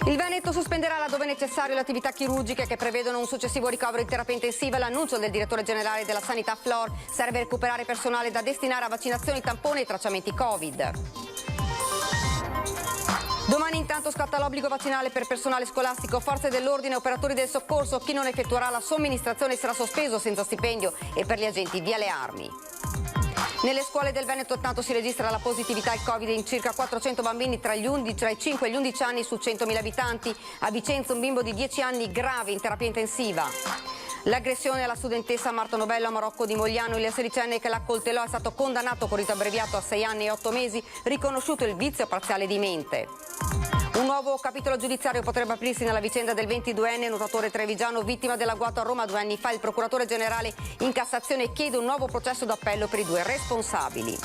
Il Veneto sospenderà laddove necessario le attività chirurgiche che prevedono un successivo ricovero in terapia intensiva. L'annuncio del direttore generale della Sanità Flor serve a recuperare personale da destinare a vaccinazioni, tamponi e tracciamenti Covid. Domani intanto scatta l'obbligo vaccinale per personale scolastico, forze dell'ordine e operatori del soccorso. Chi non effettuerà la somministrazione sarà sospeso senza stipendio e per gli agenti via le armi. Nelle scuole del Veneto tanto si registra la positività al Covid in circa 400 bambini tra i 5 e gli 11 anni su 100.000 abitanti. A Vicenza un bimbo di 10 anni grave in terapia intensiva. L'aggressione alla studentessa Marta Novello a Marocco di Mogliano, il sedicenne che la coltellò è stato condannato con rito abbreviato a 6 anni e 8 mesi, riconosciuto il vizio parziale di mente. Un nuovo capitolo giudiziario potrebbe aprirsi nella vicenda del 22enne nuotatore trevigiano vittima dell'agguato a Roma 2 anni fa. Il procuratore generale in Cassazione chiede un nuovo processo d'appello per i 2 responsabili.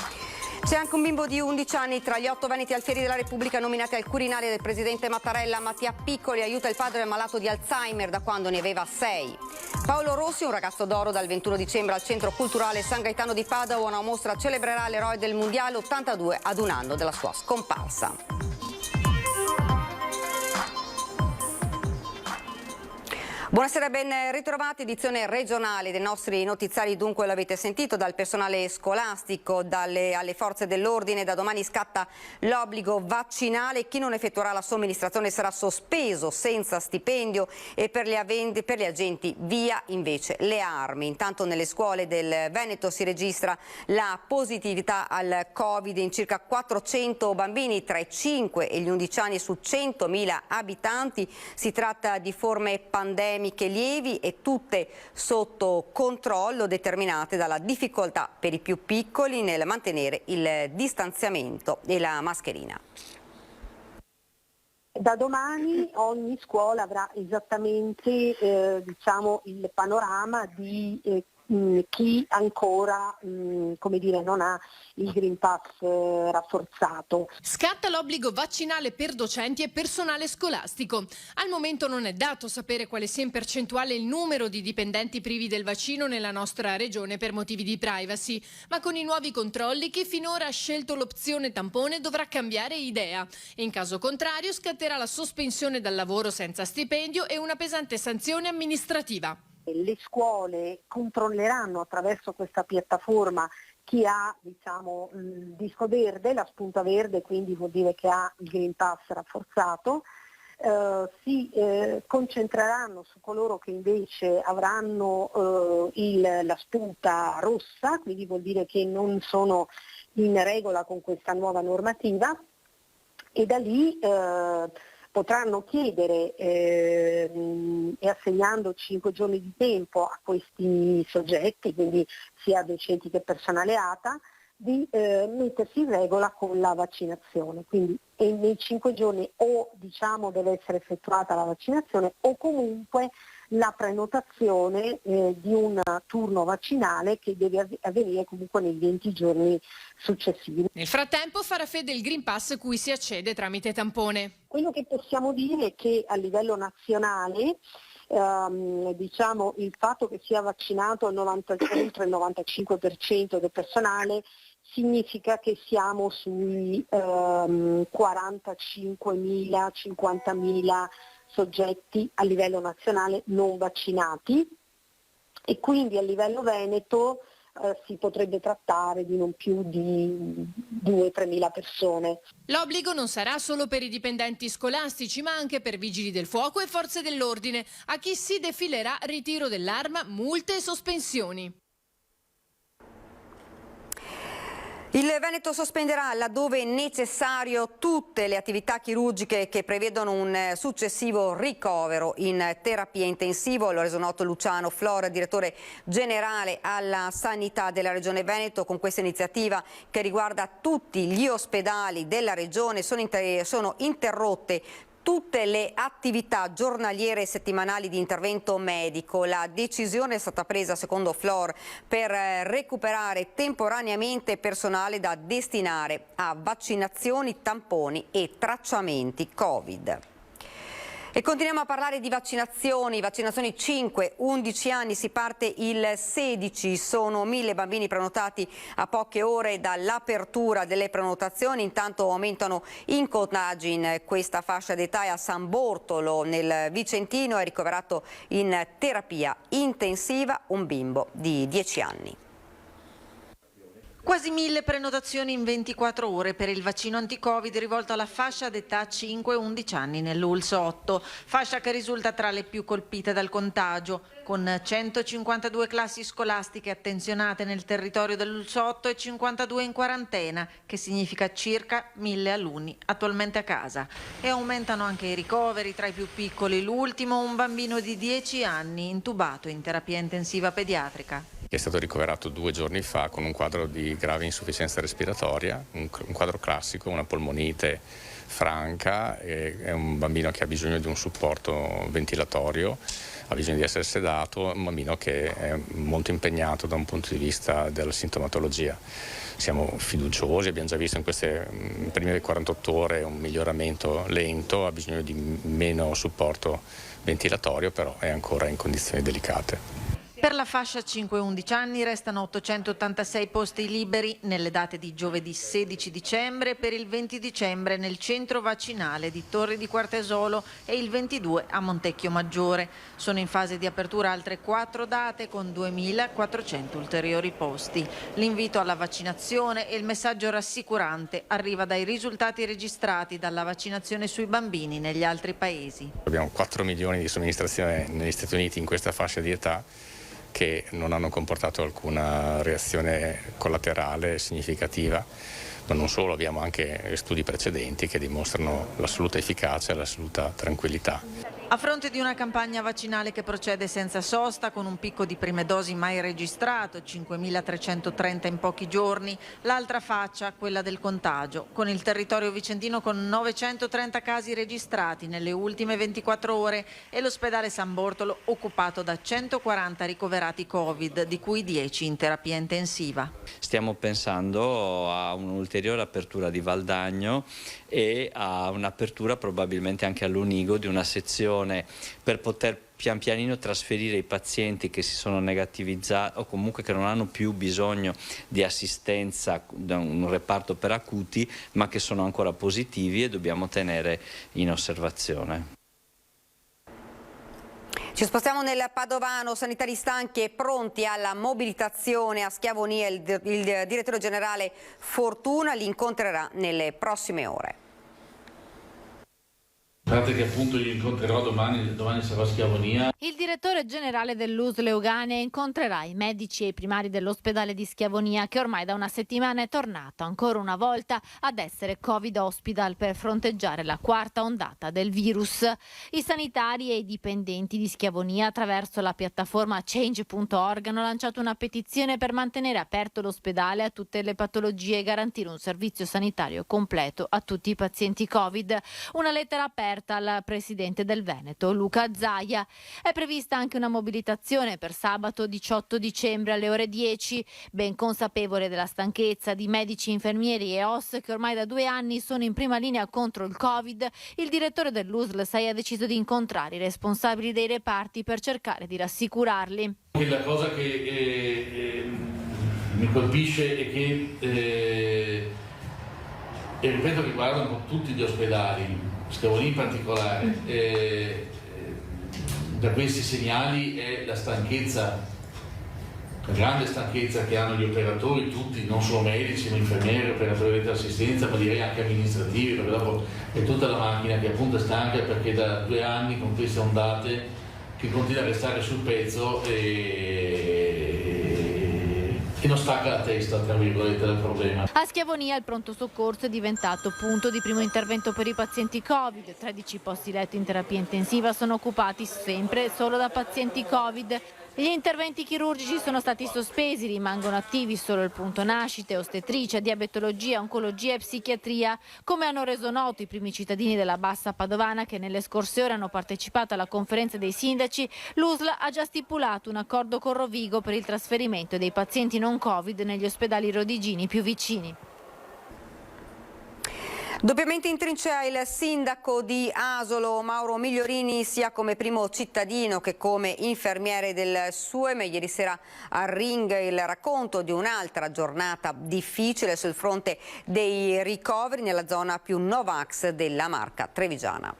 C'è anche un bimbo di 11 anni tra gli 8 veneti alfieri della Repubblica nominati al Quirinale del presidente Mattarella. Mattia Piccoli aiuta il padre malato di Alzheimer da quando ne aveva 6. Paolo Rossi, un ragazzo d'oro, dal 21 dicembre al Centro Culturale San Gaetano di Padova. Una mostra celebrerà l'eroe del Mondiale 82 ad un anno della sua scomparsa. Buonasera, ben ritrovati. Edizione regionale dei nostri notiziari, dunque lo avete sentito, dal personale scolastico, alle forze dell'ordine. Da domani scatta l'obbligo vaccinale, chi non effettuerà la somministrazione sarà sospeso senza stipendio e per gli agenti via invece le armi. Intanto nelle scuole del Veneto si registra la positività al Covid in circa 400 bambini tra i 5 e gli 11 anni su 100.000 abitanti. Si tratta di forme pandemiche lievi e tutte sotto controllo, determinate dalla difficoltà per i più piccoli nel mantenere il distanziamento e la mascherina. Da domani ogni scuola avrà esattamente il panorama di chi ancora non ha il Green Pass rafforzato. Scatta l'obbligo vaccinale per docenti e personale scolastico. Al momento non è dato sapere quale sia in percentuale il numero di dipendenti privi del vaccino nella nostra regione per motivi di privacy, ma con i nuovi controlli chi finora ha scelto l'opzione tampone dovrà cambiare idea. In caso contrario scatterà la sospensione dal lavoro senza stipendio e una pesante sanzione amministrativa. Le scuole controlleranno attraverso questa piattaforma chi ha il disco verde, la spunta verde, quindi vuol dire che ha il Green Pass rafforzato. Si concentreranno su coloro che invece avranno la spunta rossa, quindi vuol dire che non sono in regola con questa nuova normativa, e da lì potranno chiedere, e assegnando 5 giorni di tempo a questi soggetti, quindi sia docenti che personale ATA, di mettersi in regola con la vaccinazione. Quindi nei 5 giorni o deve essere effettuata la vaccinazione o comunque la prenotazione di un turno vaccinale che deve avvenire comunque nei 20 giorni successivi. Nel frattempo farà fede il Green Pass cui si accede tramite tampone. Quello che possiamo dire è che a livello nazionale il fatto che sia vaccinato oltre il 95% del personale significa che siamo sui 45.000, 50.000 soggetti a livello nazionale non vaccinati, e quindi a livello veneto si potrebbe trattare di non più di 2-3.000 persone. L'obbligo non sarà solo per i dipendenti scolastici, ma anche per vigili del fuoco e forze dell'ordine. A chi si defilerà ritiro dell'arma, multe e sospensioni. Il Veneto sospenderà laddove necessario tutte le attività chirurgiche che prevedono un successivo ricovero in terapia intensivo. Lo ha reso noto Luciano Flor, direttore generale alla sanità della Regione Veneto. Con questa iniziativa, che riguarda tutti gli ospedali della Regione, sono interrotte tutte le attività giornaliere e settimanali di intervento medico. La decisione è stata presa, secondo Flor, per recuperare temporaneamente personale da destinare a vaccinazioni, tamponi e tracciamenti Covid. E continuiamo a parlare di vaccinazioni 5-11 anni, si parte il 16, sono 1000 bambini prenotati a poche ore dall'apertura delle prenotazioni, intanto aumentano i contagi in questa fascia d'età e a San Bortolo nel Vicentino è ricoverato in terapia intensiva un bimbo di 10 anni. Quasi 1000 prenotazioni in 24 ore per il vaccino anti-Covid rivolto alla fascia d'età 5-11 anni nell'ULSS 8, fascia che risulta tra le più colpite dal contagio, con 152 classi scolastiche attenzionate nel territorio dell'ULSS 8 e 52 in quarantena, che significa circa 1000 alunni attualmente a casa. E aumentano anche i ricoveri tra i più piccoli, l'ultimo un bambino di 10 anni intubato in terapia intensiva pediatrica. È stato ricoverato 2 giorni fa con un quadro di grave insufficienza respiratoria, un quadro classico, una polmonite franca, è un bambino che ha bisogno di un supporto ventilatorio, ha bisogno di essere sedato, un bambino che è molto impegnato da un punto di vista della sintomatologia. Siamo fiduciosi, abbiamo già visto in queste prime 48 ore un miglioramento lento, ha bisogno di meno supporto ventilatorio, però è ancora in condizioni delicate. Per la fascia 5-11 anni restano 886 posti liberi nelle date di giovedì 16 dicembre e per il 20 dicembre nel centro vaccinale di Torri di Quartesolo e il 22 a Montecchio Maggiore. Sono in fase di apertura altre 4 date con 2400 ulteriori posti. L'invito alla vaccinazione e il messaggio rassicurante arriva dai risultati registrati dalla vaccinazione sui bambini negli altri paesi. Abbiamo 4 milioni di somministrazioni negli Stati Uniti in questa fascia di età, che non hanno comportato alcuna reazione collaterale significativa, ma non solo, abbiamo anche studi precedenti che dimostrano l'assoluta efficacia e l'assoluta tranquillità. A fronte di una campagna vaccinale che procede senza sosta, con un picco di prime dosi mai registrato, 5.330 in pochi giorni, l'altra faccia, quella del contagio, con il territorio vicentino con 930 casi registrati nelle ultime 24 ore e l'ospedale San Bortolo occupato da 140 ricoverati Covid, di cui 10 in terapia intensiva. Stiamo pensando a un'ulteriore apertura di Valdagno e a un'apertura probabilmente anche all'Unigo di una sezione per poter pian pianino trasferire i pazienti che si sono negativizzati o comunque che non hanno più bisogno di assistenza da un reparto per acuti, ma che sono ancora positivi e dobbiamo tenere in osservazione. Ci spostiamo nel Padovano, sanitari stanchi e pronti alla mobilitazione a Schiavonia. Il direttore generale Fortuna li incontrerà nelle prossime ore. Guardate che appunto li incontrerò domani sarò a Schiavonia. Il direttore generale dell'ULSS Leugane incontrerà i medici e i primari dell'ospedale di Schiavonia, che ormai da una settimana è tornato ancora una volta ad essere Covid Hospital per fronteggiare la quarta ondata del virus. I sanitari e i dipendenti di Schiavonia, attraverso la piattaforma change.org, hanno lanciato una petizione per mantenere aperto l'ospedale a tutte le patologie e garantire un servizio sanitario completo a tutti i pazienti Covid. Una lettera aperta al presidente del Veneto, Luca Zaia. È prevista anche una mobilitazione per sabato 18 dicembre alle ore 10. Ben consapevole della stanchezza di medici, infermieri e OS che ormai da 2 anni sono in prima linea contro il Covid, il direttore dell'USL 6 ha deciso di incontrare i responsabili dei reparti per cercare di rassicurarli. La cosa che mi colpisce è che e ripeto, riguarda un po' tutti gli ospedali, Schiavonia in particolare, da questi segnali è la stanchezza, la grande stanchezza che hanno gli operatori tutti, non solo medici ma infermieri, operatori di assistenza, ma direi anche amministrativi, perché dopo è tutta la macchina che appunto è stanca, perché da 2 anni con queste ondate che continua a restare sul pezzo e non stacca la testa, tra virgolette, dal problema. A Schiavonia il pronto soccorso è diventato punto di primo intervento per i pazienti Covid. 13 posti letto in terapia intensiva sono occupati sempre solo da pazienti Covid. Gli interventi chirurgici sono stati sospesi, rimangono attivi solo il punto nascite, ostetricia, diabetologia, oncologia e psichiatria. Come hanno reso noto i primi cittadini della Bassa Padovana che nelle scorse ore hanno partecipato alla conferenza dei sindaci, l'USL ha già stipulato un accordo con Rovigo per il trasferimento dei pazienti non Covid negli ospedali rodigini più vicini. Doppiamente in trincea il sindaco di Asolo, Mauro Migliorini, sia come primo cittadino che come infermiere del SUEM. Ieri sera al ring il racconto di un'altra giornata difficile sul fronte dei ricoveri nella zona più Novax della Marca trevigiana.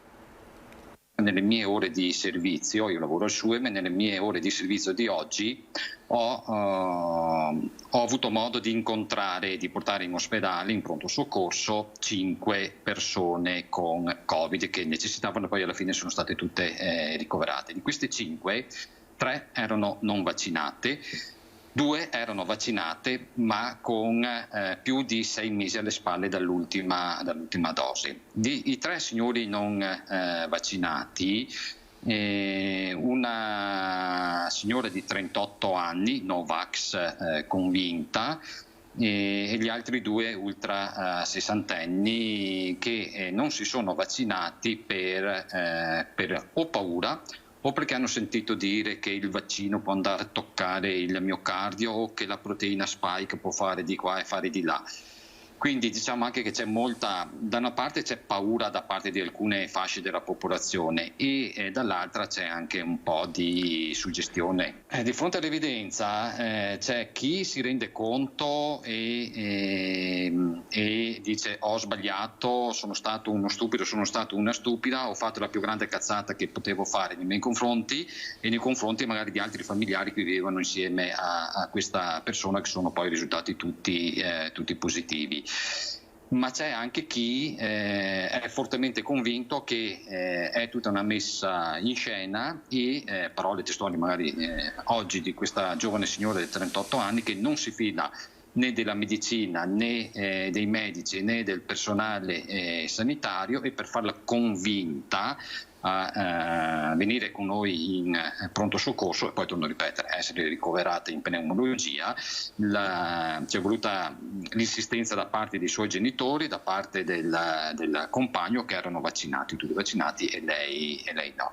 Nelle mie ore di servizio, io lavoro al SUEM, e nelle mie ore di servizio di oggi ho avuto modo di incontrare e di portare in ospedale, in pronto soccorso, 5 persone con Covid che necessitavano, poi alla fine sono state tutte ricoverate. Di queste 5, 3 erano non vaccinate, 2 erano vaccinate ma con più di 6 mesi alle spalle dall'ultima dose. I 3 signori non vaccinati, una signora di 38 anni, Novax convinta, e gli altri 2 ultra sessantenni che non si sono vaccinati per o paura o perché hanno sentito dire che il vaccino può andare a toccare il miocardio o che la proteina spike può fare di qua e fare di là. Quindi diciamo anche che c'è molta, da una parte c'è paura da parte di alcune fasce della popolazione e dall'altra c'è anche un po' di suggestione. Di fronte all'evidenza c'è chi si rende conto e dice ho sbagliato, sono stato uno stupido, sono stata una stupida, ho fatto la più grande cazzata che potevo fare nei miei confronti e nei confronti magari di altri familiari che vivevano insieme a questa persona, che sono poi risultati tutti positivi. Ma c'è anche chi è fortemente convinto che è tutta una messa in scena e parole testuali magari oggi di questa giovane signora di 38 anni che non si fida né della medicina né dei medici né del personale sanitario, e per farla convinta a venire con noi in pronto soccorso e poi, torno a ripetere, essere ricoverata in pneumologia, c'è voluta l'insistenza da parte dei suoi genitori, da parte del compagno, che erano vaccinati, tutti vaccinati, e lei no.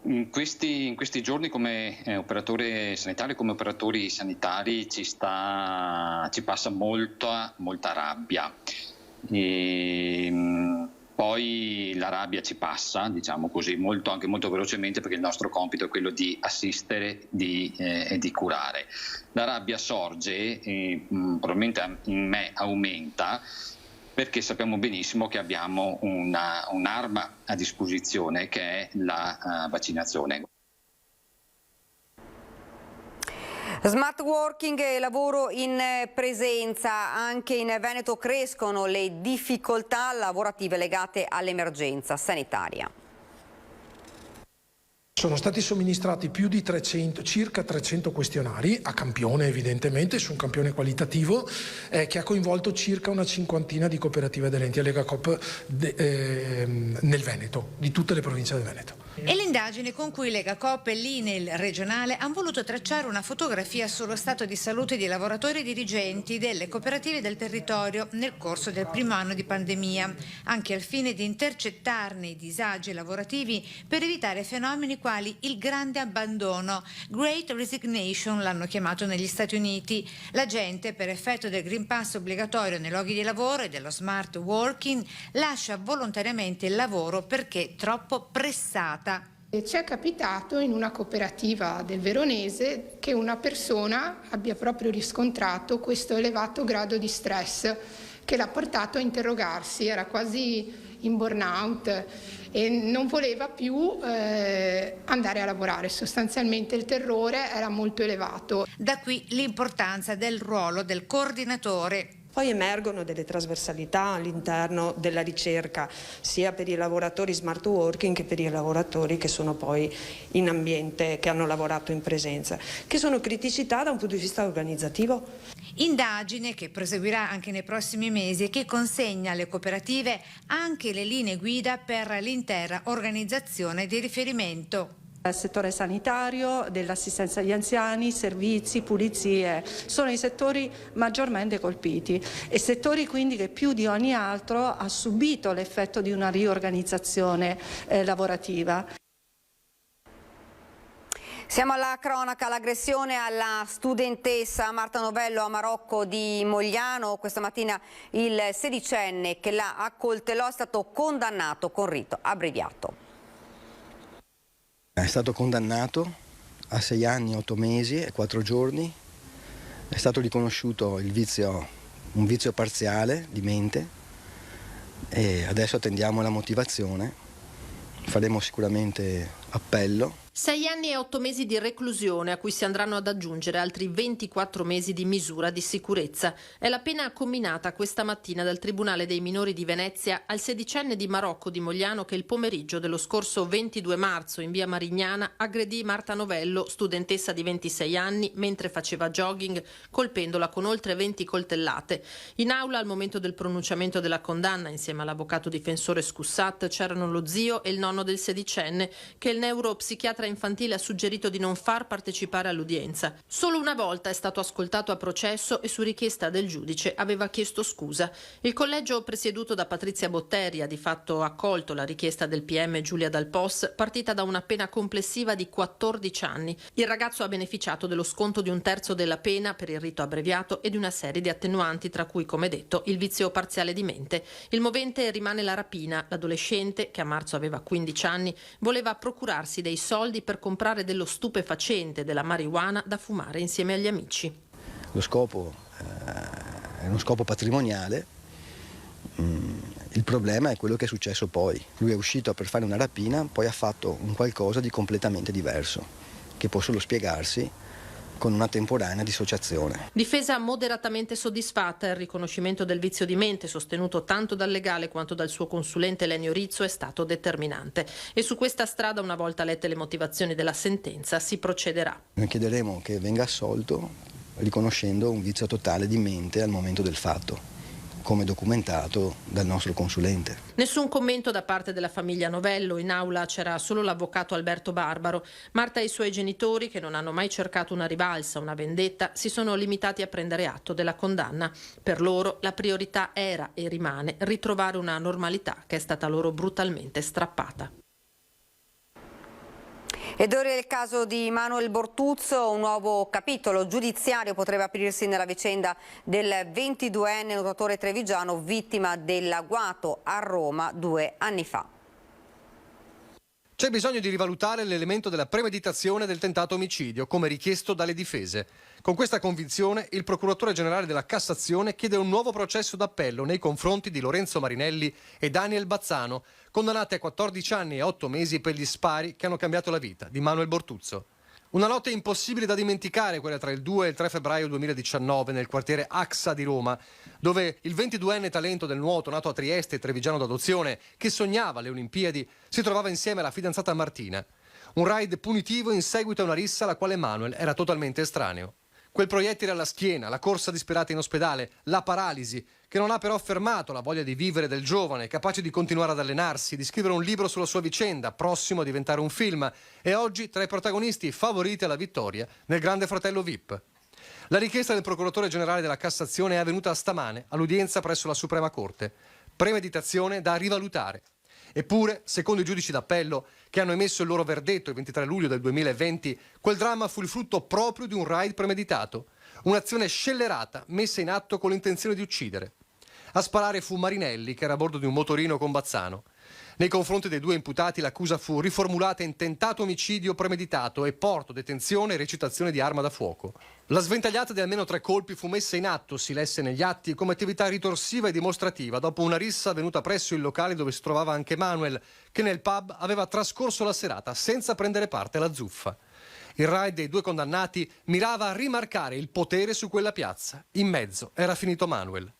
In questi giorni come operatore sanitario, come operatori sanitari ci passa molta rabbia. Poi la rabbia ci passa, diciamo così, anche molto velocemente, perché il nostro compito è quello di assistere e di curare. La rabbia sorge e probabilmente in me aumenta, perché sappiamo benissimo che abbiamo un'arma a disposizione, che è la vaccinazione. Smart working e lavoro in presenza. Anche in Veneto crescono le difficoltà lavorative legate all'emergenza sanitaria. Sono stati somministrati più di circa 300 questionari a campione, evidentemente, su un campione qualitativo che ha coinvolto circa una cinquantina di cooperative aderenti a Legacoop nel Veneto, di tutte le province del Veneto. È l'indagine con cui Legacoop e l'INEL regionale hanno voluto tracciare una fotografia sullo stato di salute di lavoratori e dirigenti delle cooperative del territorio nel corso del primo anno di pandemia, anche al fine di intercettarne i disagi lavorativi per evitare fenomeni quali il grande abbandono, Great Resignation l'hanno chiamato negli Stati Uniti. La gente, per effetto del Green Pass obbligatorio nei luoghi di lavoro e dello smart working, lascia volontariamente il lavoro perché troppo pressata. Ci è capitato in una cooperativa del Veronese che una persona abbia proprio riscontrato questo elevato grado di stress che l'ha portato a interrogarsi, era quasi in burnout e non voleva più andare a lavorare, sostanzialmente il terrore era molto elevato. Da qui l'importanza del ruolo del coordinatore. Poi emergono delle trasversalità all'interno della ricerca, sia per i lavoratori smart working che per i lavoratori che sono poi in ambiente, che hanno lavorato in presenza, che sono criticità da un punto di vista organizzativo. Indagine che proseguirà anche nei prossimi mesi e che consegna alle cooperative anche le linee guida per l'intera organizzazione di riferimento. Il settore sanitario, dell'assistenza agli anziani, servizi, pulizie, sono i settori maggiormente colpiti e settori quindi che più di ogni altro ha subito l'effetto di una riorganizzazione lavorativa. Siamo alla cronaca, l'aggressione alla studentessa Marta Novello a Marocco di Mogliano. Questa mattina il sedicenne che la accoltellò è stato condannato con rito abbreviato. È stato condannato a 6 anni, 8 mesi e 4 giorni. È stato riconosciuto un vizio parziale di mente e adesso attendiamo la motivazione. Faremo sicuramente appello. 6 anni e 8 mesi di reclusione a cui si andranno ad aggiungere altri 24 mesi di misura di sicurezza. È la pena comminata questa mattina dal Tribunale dei minori di Venezia al sedicenne di Marocco di Mogliano che il pomeriggio dello scorso 22 marzo in via Marignana aggredì Marta Novello, studentessa di 26 anni, mentre faceva jogging, colpendola con oltre 20 coltellate. In aula al momento del pronunciamento della condanna, insieme all'avvocato difensore Scussat, c'erano lo zio e il nonno del sedicenne che il neuropsichiatra infantile ha suggerito di non far partecipare all'udienza. Solo una volta è stato ascoltato a processo e su richiesta del giudice aveva chiesto scusa. Il collegio presieduto da Patrizia Botteri ha di fatto accolto la richiesta del PM Giulia Dal Pos, partita da una pena complessiva di 14 anni. Il ragazzo ha beneficiato dello sconto di 1/3 della pena per il rito abbreviato e di una serie di attenuanti, tra cui, come detto, il vizio parziale di mente. Il movente rimane la rapina. L'adolescente, che a marzo aveva 15 anni, voleva procurarsi dei soldi per comprare dello stupefacente, della marijuana da fumare insieme agli amici. Lo scopo è uno scopo patrimoniale. Il problema è quello che è successo poi. Lui è uscito per fare una rapina, poi ha fatto un qualcosa di completamente diverso, che può solo spiegarsi con una temporanea dissociazione. Difesa moderatamente soddisfatta. Il riconoscimento del vizio di mente, sostenuto tanto dal legale quanto dal suo consulente Lenio Rizzo, è stato determinante. E su questa strada, una volta lette le motivazioni della sentenza, si procederà. Noi chiederemo che venga assolto riconoscendo un vizio totale di mente al momento del fatto, come documentato dal nostro consulente. Nessun commento da parte della famiglia Novello. In aula c'era solo l'avvocato Alberto Barbaro. Marta e i suoi genitori, che non hanno mai cercato una rivalsa, una vendetta, si sono limitati a prendere atto della condanna. Per loro la priorità era e rimane ritrovare una normalità che è stata loro brutalmente strappata. Ed ora il caso di Manuel Bortuzzo, un nuovo capitolo giudiziario potrebbe aprirsi nella vicenda del 22enne nuotatore trevigiano vittima dell'agguato a Roma 2 anni fa. C'è bisogno di rivalutare l'elemento della premeditazione del tentato omicidio, come richiesto dalle difese. Con questa convinzione, il procuratore generale della Cassazione chiede un nuovo processo d'appello nei confronti di Lorenzo Marinelli e Daniel Bazzano, condannati a 14 anni e 8 mesi per gli spari che hanno cambiato la vita di Manuel Bortuzzo. Una notte impossibile da dimenticare, quella tra il 2 e il 3 febbraio 2019 nel quartiere Axa di Roma, dove il 22enne talento del nuoto nato a Trieste e trevigiano d'adozione, che sognava le Olimpiadi, si trovava insieme alla fidanzata Martina. Un raid punitivo in seguito a una rissa alla quale Manuel era totalmente estraneo. Quel proiettile alla schiena, la corsa disperata in ospedale, la paralisi, che non ha però fermato la voglia di vivere del giovane, capace di continuare ad allenarsi, di scrivere un libro sulla sua vicenda, prossimo a diventare un film, e oggi tra i protagonisti favoriti alla vittoria nel Grande Fratello VIP. La richiesta del procuratore generale della Cassazione è avvenuta stamane all'udienza presso la Suprema Corte. Premeditazione da rivalutare. Eppure, secondo i giudici d'appello che hanno emesso il loro verdetto il 23 luglio del 2020, quel dramma fu il frutto proprio di un raid premeditato, un'azione scellerata messa in atto con l'intenzione di uccidere. A sparare fu Marinelli, che era a bordo di un motorino con Bazzano. Nei confronti dei 2 imputati l'accusa fu riformulata in tentato omicidio premeditato e porto, detenzione e recitazione di arma da fuoco. La sventagliata di almeno 3 colpi fu messa in atto, si lesse negli atti, come attività ritorsiva e dimostrativa dopo una rissa avvenuta presso il locale dove si trovava anche Manuel, che nel pub aveva trascorso la serata senza prendere parte alla zuffa. Il raid dei 2 condannati mirava a rimarcare il potere su quella piazza. In mezzo era finito Manuel.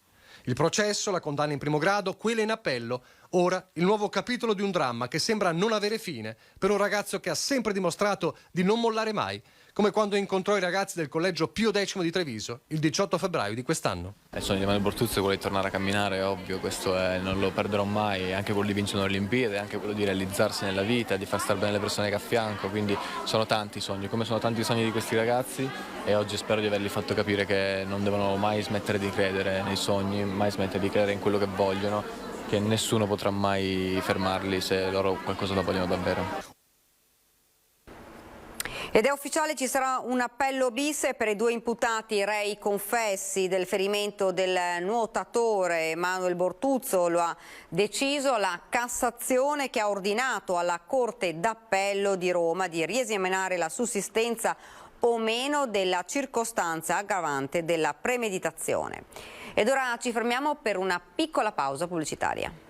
Il processo, la condanna in primo grado, quella in appello. Ora il nuovo capitolo di un dramma che sembra non avere fine per un ragazzo che ha sempre dimostrato di non mollare mai, come quando incontrò i ragazzi del collegio Pio X di Treviso il 18 febbraio di quest'anno. Il sogno di Manuel Bortuzzo è quello di tornare a camminare, è ovvio, questo non lo perderò mai, anche quello di vincere un'Olimpiade, anche quello di realizzarsi nella vita, di far stare bene le persone che ha a fianco, quindi sono tanti sogni, come sono tanti i sogni di questi ragazzi, e oggi spero di averli fatto capire che non devono mai smettere di credere nei sogni, mai smettere di credere in quello che vogliono, che nessuno potrà mai fermarli se loro qualcosa lo vogliono davvero. Ed è ufficiale, ci sarà un appello bis per i 2 imputati rei confessi del ferimento del nuotatore Emanuele Bortuzzo. Lo ha deciso la Cassazione, che ha ordinato alla Corte d'Appello di Roma di riesaminare la sussistenza o meno della circostanza aggravante della premeditazione. Ed ora ci fermiamo per una piccola pausa pubblicitaria.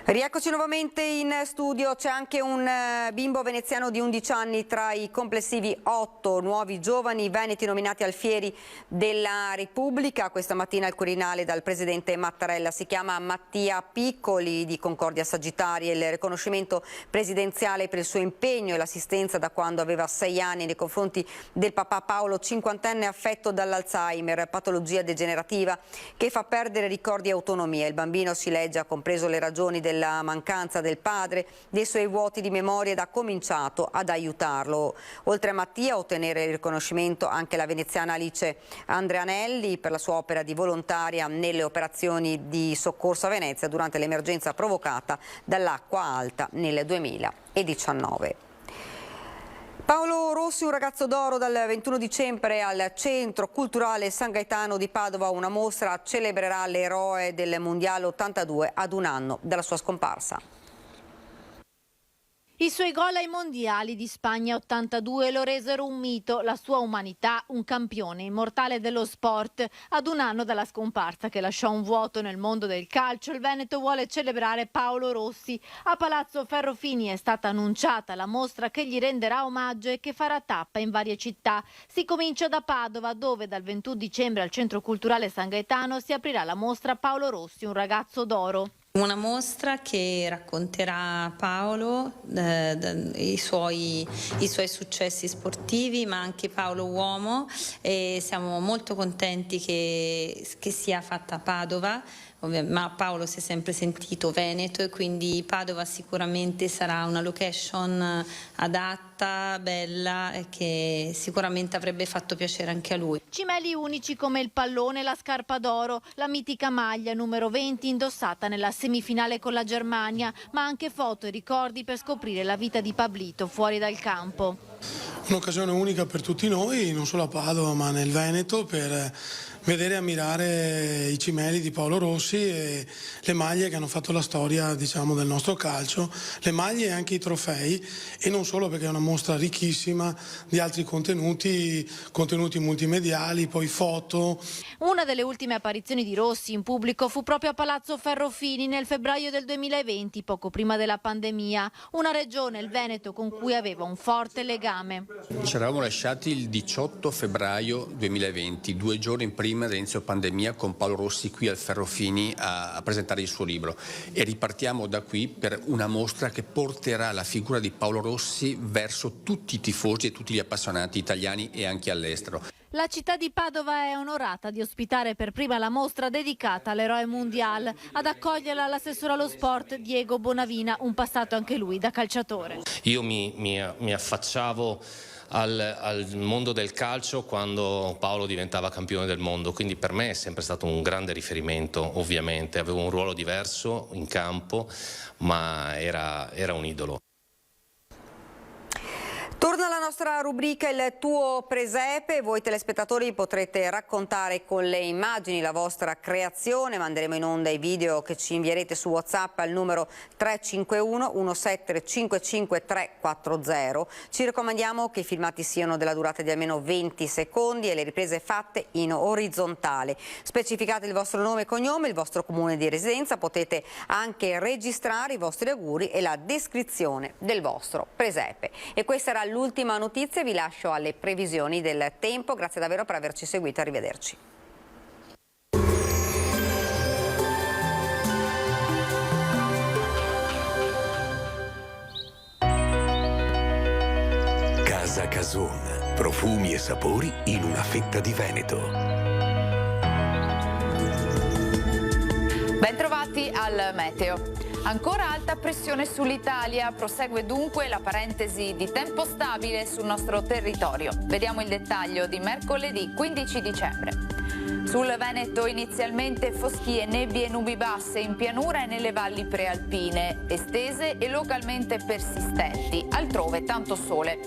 Rieccoci nuovamente in studio. C'è anche un bimbo veneziano di 11 anni tra i complessivi 8 nuovi giovani veneti nominati alfieri della Repubblica. Questa mattina al Quirinale dal presidente Mattarella. Si chiama Mattia Piccoli, di Concordia Sagittaria. Il riconoscimento presidenziale per il suo impegno e l'assistenza da quando aveva 6 anni nei confronti del papà Paolo, 50enne, affetto dall'Alzheimer, patologia degenerativa che fa perdere ricordi e autonomia. Il bambino, si legge, ha compreso le ragioni della mancanza del padre, dei suoi vuoti di memoria, ed ha cominciato ad aiutarlo. Oltre a Mattia, a ottenere il riconoscimento anche la veneziana Alice Andreanelli per la sua opera di volontaria nelle operazioni di soccorso a Venezia durante l'emergenza provocata dall'acqua alta nel 2019. Paolo Rossi, un ragazzo d'oro, dal 21 dicembre al Centro Culturale San Gaetano di Padova. Una mostra celebrerà l'eroe del Mondiale 82 ad un anno dalla sua scomparsa. I suoi gol ai mondiali di Spagna 82 lo resero un mito, la sua umanità un campione immortale dello sport. Ad un anno dalla scomparsa che lasciò un vuoto nel mondo del calcio, il Veneto vuole celebrare Paolo Rossi. A Palazzo Ferrofini è stata annunciata la mostra che gli renderà omaggio e che farà tappa in varie città. Si comincia da Padova, dove dal 21 dicembre al Centro Culturale San Gaetano si aprirà la mostra Paolo Rossi, un ragazzo d'oro. Una mostra che racconterà Paolo, i suoi successi sportivi, ma anche Paolo uomo, e siamo molto contenti che sia fatta a Padova. Ma Paolo si è sempre sentito veneto e quindi Padova sicuramente sarà una location adatta, bella, e che sicuramente avrebbe fatto piacere anche a lui. Cimeli unici come il pallone e la scarpa d'oro, la mitica maglia numero 20 indossata nella semifinale con la Germania, ma anche foto e ricordi per scoprire la vita di Pablito fuori dal campo. Un'occasione unica per tutti noi, non solo a Padova ma nel Veneto, per vedere e ammirare i cimeli di Paolo Rossi e le maglie che hanno fatto la storia, diciamo, del nostro calcio, le maglie e anche i trofei, e non solo, perché è una mostra ricchissima di altri contenuti multimediali, poi foto. Una delle ultime apparizioni di Rossi in pubblico fu proprio a Palazzo Ferrofini nel febbraio del 2020, poco prima della pandemia, una regione, il Veneto, con cui aveva un forte legame. Ci eravamo lasciati il 18 febbraio 2020, 2 giorni prima dell'inizio pandemia, con Paolo Rossi qui al Ferrofini a presentare il suo libro, e ripartiamo da qui per una mostra che porterà la figura di Paolo Rossi verso tutti i tifosi e tutti gli appassionati italiani e anche all'estero. La città di Padova è onorata di ospitare per prima la mostra dedicata all'eroe mondial. Ad accoglierla l'assessore allo sport Diego Bonavina, un passato anche lui da calciatore. Io mi affacciavo al mondo del calcio quando Paolo diventava campione del mondo, quindi per me è sempre stato un grande riferimento. Ovviamente avevo un ruolo diverso in campo, ma era un idolo. Torna la nostra rubrica Il tuo presepe. Voi telespettatori potrete raccontare con le immagini la vostra creazione. Manderemo in onda i video che ci invierete su WhatsApp al numero 351 173 340. Ci raccomandiamo che i filmati siano della durata di almeno 20 secondi e le riprese fatte in orizzontale. Specificate il vostro nome e cognome, il vostro comune di residenza. Potete anche registrare i vostri auguri e la descrizione del vostro presepe. E questa era l'ultima notizia, vi lascio alle previsioni del tempo. Grazie davvero per averci seguito, arrivederci. Casa Cason, profumi e sapori in una fetta di Veneto. Bentrovati al meteo. Ancora alta pressione sull'Italia, prosegue dunque la parentesi di tempo stabile sul nostro territorio. Vediamo il dettaglio di mercoledì 15 dicembre. Sul Veneto inizialmente foschie, nebbie e nubi basse in pianura e nelle valli prealpine, estese e localmente persistenti, altrove tanto sole.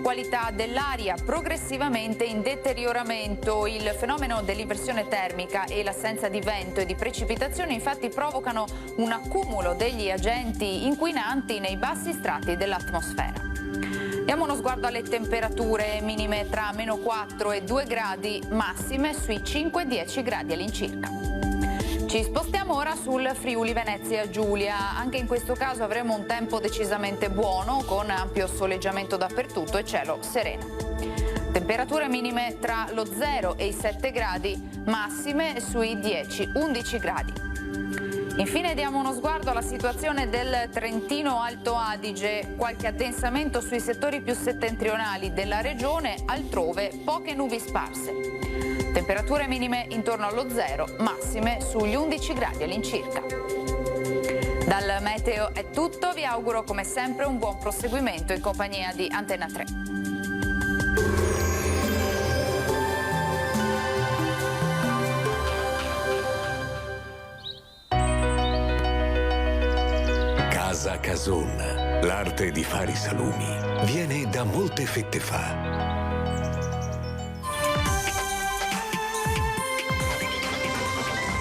Qualità dell'aria progressivamente in deterioramento. Il fenomeno dell'inversione termica e l'assenza di vento e di precipitazioni infatti provocano un accumulo degli agenti inquinanti nei bassi strati dell'atmosfera. Diamo uno sguardo alle temperature minime tra -4 e 2 gradi, massime sui 5-10 gradi all'incirca. Ci spostiamo ora sul Friuli Venezia Giulia. Anche in questo caso avremo un tempo decisamente buono, con ampio soleggiamento dappertutto e cielo sereno. Temperature minime tra lo 0 e i 7 gradi, massime sui 10-11 gradi. Infine diamo uno sguardo alla situazione del Trentino Alto Adige, qualche addensamento sui settori più settentrionali della regione, altrove poche nubi sparse. Temperature minime intorno allo 0, massime sugli 11 gradi all'incirca. Dal meteo è tutto, vi auguro come sempre un buon proseguimento in compagnia di Antenna 3. Casa Cason, l'arte di fare i salumi, viene da molte fette fa.